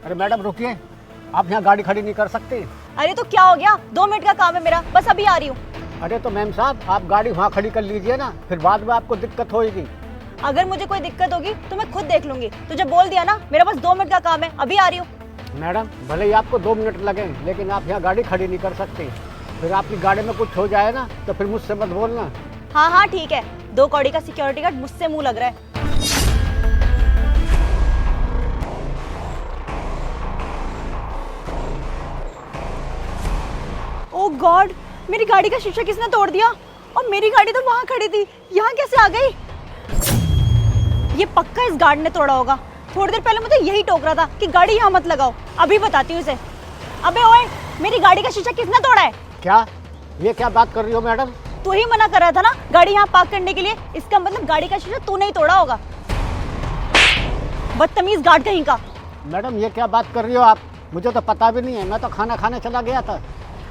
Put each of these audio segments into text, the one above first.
अरे मैडम रुकिए, आप यहाँ गाड़ी खड़ी नहीं कर सकते। अरे तो क्या हो गया, 2 मिनट का काम है मेरा, बस अभी आ रही हूँ। अरे तो मैम साहब, आप गाड़ी वहाँ खड़ी कर लीजिए ना, फिर बाद में आपको दिक्कत होगी। अगर मुझे कोई दिक्कत होगी तो मैं खुद देख लूंगी। तुझे बोल दिया ना, मेरा बस 2 मिनट का काम है, अभी आ रही हूँ। मैडम भले ही आपको 2 मिनट लगे, लेकिन आप यहाँ गाड़ी खड़ी नहीं कर सकते। फिर आपकी गाड़ी में कुछ हो जाए ना तो फिर मुझसे मत बोलना। हाँ हाँ ठीक है, 2 कौड़ी का सिक्योरिटी गार्ड मुझसे मुंह लग रहा है। ओह गॉड, मेरी गाड़ी का शीशा किसने तोड़ दिया? और मेरी गाड़ी तो वहां खड़ी थी, यहाँ कैसे आ गई? ये पक्का इस गार्ड ने तोड़ा होगा। थोड़ी देर पहले मुझे यही टोक रहा था कि गाड़ी यहाँ मत लगाओ। अभी बताती हूँ इसे। अबे ओए, मेरी गाड़ी का शीशा किसने तोड़ा है? क्या? ये क्या बात कर रही हो मैडम? तू ही मना कर रहा था ना गाड़ी यहाँ पार्क करने के लिए, इसका मतलब गाड़ी का शीशा तूने ही तोड़ा होगा। बदतमीज गार्ड कहीं का। मैडम ये क्या बात कर रही हो आप? मुझे तो पता भी नहीं है, मैं तो खाना खाने चला गया था।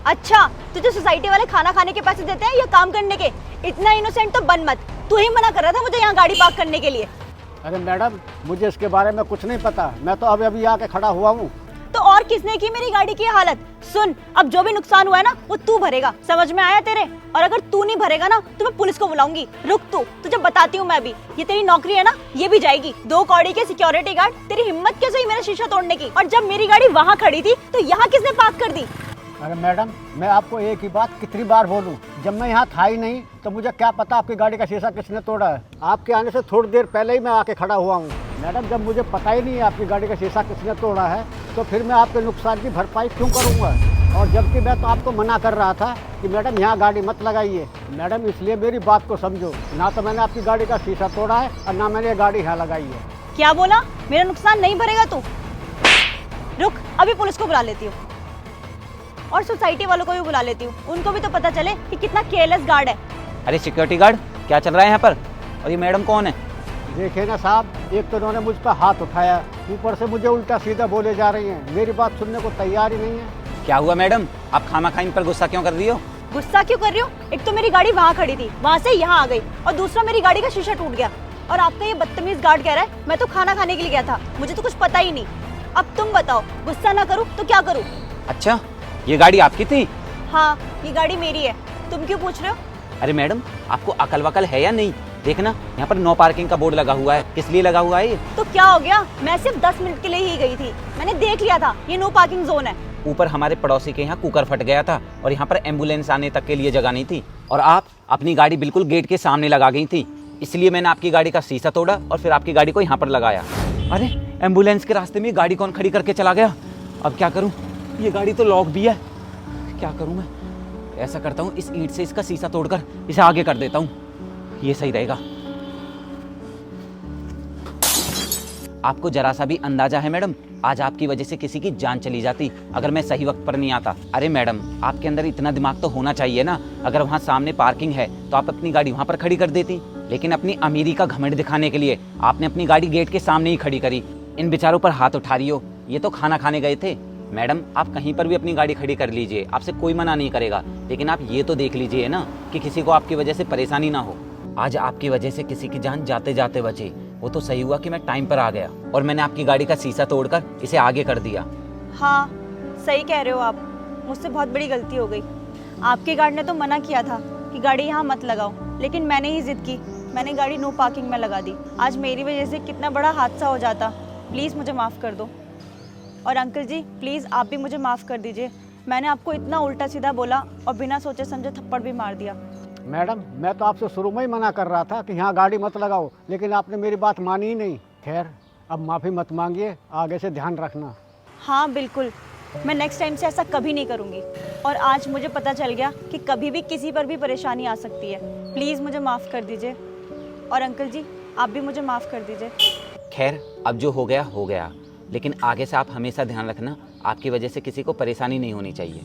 अच्छा, तुझे सोसाइटी वाले खाना खाने के पैसे देते हैं या काम करने के? इतना इनोसेंट तो बन मत। तू ही मना कर रहा था मुझे यहाँ गाड़ी पार्क करने के लिए। अरे मैडम मुझे इसके बारे में कुछ नहीं पता, मैं तो अभी आके खड़ा हुआ हूँ। तो और किसने की मेरी गाड़ी की हालत? सुन, अब जो भी नुकसान हुआ है ना वो तू भरेगा, समझ में आया तेरे? और अगर तू नहीं भरेगा ना तो मैं पुलिस को बुलाऊंगी। रुक तू, तुझे बताती हूँ मैं भी। ये तेरी नौकरी है ना, ये भी जाएगी। 2 कौड़ी के सिक्योरिटी गार्ड, तेरी हिम्मत कैसे हुई मेरा शीशा तोड़ने की? और जब मेरी गाड़ी वहाँ खड़ी थी तो यहाँ किसने पार्क कर दी? अरे मैडम मैं आपको एक ही बात कितनी बार बोलूं, जब मैं यहाँ था ही नहीं तो मुझे क्या पता आपकी गाड़ी का शीशा किसने तोड़ा है। आपके आने से थोड़ी देर पहले ही मैं आके खड़ा हुआ हूँ। मैडम जब मुझे पता ही नहीं है आपकी गाड़ी का शीशा किसने तोड़ा है तो फिर मैं आपके नुकसान की भरपाई क्यों करूँगा? और जबकि मैं तो आपको मना कर रहा था कि मैडम यहाँ गाड़ी मत लगाइए। मैडम इसलिए मेरी बात को समझो, ना तो मैंने आपकी गाड़ी का शीशा तोड़ा है और ना मैंने ये गाड़ी यहाँ लगाई है। क्या बोला? मेरा नुकसान नहीं भरेगा तू? रुक, अभी पुलिस को बुला लेती हूँ और सोसाइटी वालों को भी बुला लेती हूँ, उनको भी तो पता चले कि कितना केयरलेस गार्ड है। अरे सिक्योरिटी गार्ड, क्या चल रहा है यहाँ पर? और ये मैडम कौन है? देखिए ना साहब, एक तो उन्होंने मुझ पर हाथ उठाया, ऊपर से मुझे उल्टा सीधा बोले जा रही हैं, मेरी बात सुनने को तैयार ही नहीं है। क्या हुआ मैडम, आप खामा इन पर गुस्सा क्यों कर रही हो? गुस्सा क्यों कर रही हो? एक तो मेरी गाड़ी वहाँ खड़ी थी, वहाँ से यहाँ आ गई, और दूसरा मेरी गाड़ी का शीशा टूट गया। और आपका ये बदतमीज गार्ड कह रहा है मैं तो खाना खाने के लिए गया था, मुझे तो कुछ पता ही नहीं। अब तुम बताओ, गुस्सा ना करूँ तो क्या करूँ? अच्छा, ये गाड़ी आपकी थी? हाँ, ये गाड़ी मेरी है। तुम क्यों पूछ रहे हो? अरे मैडम, आपको अकल वकल है या नहीं? देखना यहाँ पर नो पार्किंग का बोर्ड लगा हुआ है, किस लिए लगा हुआ है ये? तो क्या हो गया, मैं सिर्फ 10 मिनट के लिए ही गई थी, मैंने देख लिया था ये नो पार्किंग जोन है। ऊपर हमारे पड़ोसी के यहाँ कुकर फट गया था और यहाँ पर एम्बुलेंस आने तक के लिए जगह नहीं थी, और आप अपनी गाड़ी बिल्कुल गेट के सामने लगा गई थी। इसलिए मैंने आपकी गाड़ी का शीशा तोड़ा और फिर आपकी गाड़ी को यहाँ पर लगाया। अरे एम्बुलेंस के रास्ते में गाड़ी कौन खड़ी करके चला गया? अब क्या करूँ, ये गाड़ी तो लॉक भी है, क्या करूँ मैं? ऐसा करता हूँ, इस ईंट से इसका शीशा तोड़कर इसे आगे कर देता हूँ, ये सही रहेगा। आपको जरा सा भी अंदाजा है मैडम, आज आपकी वजह से किसी की जान चली जाती अगर मैं सही वक्त पर नहीं आता। अरे मैडम, आपके अंदर इतना दिमाग तो होना चाहिए ना, अगर वहाँ सामने पार्किंग है तो आप अपनी गाड़ी वहाँ पर खड़ी कर देती, लेकिन अपनी अमीरी का घमंड दिखाने के लिए आपने अपनी गाड़ी गेट के सामने ही खड़ी करी। इन बेचारों पर हाथ उठा रही हो, ये तो खाना खाने गए थे। मैडम आप कहीं पर भी अपनी गाड़ी खड़ी कर लीजिए, आपसे कोई मना नहीं करेगा, लेकिन आप ये तो देख लीजिए ना कि किसी को आपकी वजह से परेशानी ना हो। आज आपकी वजह से किसी की जान जाते जाते बची, वो तो सही हुआ कि मैं टाइम पर आ गया और मैंने आपकी गाड़ी का शीशा तोड़कर इसे आगे कर दिया। हाँ सही कह रहे हो आप, मुझसे बहुत बड़ी गलती हो गई। आपके गार्ड ने तो मना किया था कि गाड़ी यहाँ मत लगाओ, लेकिन मैंने ही जिद की, मैंने गाड़ी नो पार्किंग में लगा दी। आज मेरी वजह से कितना बड़ा हादसा हो जाता। प्लीज़ मुझे माफ़ कर दो। और अंकल जी प्लीज़ आप भी मुझे माफ़ कर दीजिए, मैंने आपको इतना उल्टा सीधा बोला और बिना सोचे समझे थप्पड़ भी मार दिया। मैडम मैं तो आपसे शुरू में ही मना कर रहा था कि यहाँ गाड़ी मत लगाओ, लेकिन आपने मेरी बात मानी ही नहीं। खैर अब माफ़ी मत मांगिए, आगे से ध्यान रखना। हाँ बिल्कुल, मैं नेक्स्ट टाइम से ऐसा कभी नहीं करूँगी। और आज मुझे पता चल गया कि कभी भी किसी पर भी परेशानी आ सकती है। प्लीज़ मुझे माफ़ कर दीजिए, और अंकल जी आप भी मुझे माफ़ कर दीजिए। खैर अब जो हो गया, लेकिन आगे से आप हमेशा ध्यान रखना, आपकी वजह से किसी को परेशानी नहीं होनी चाहिए।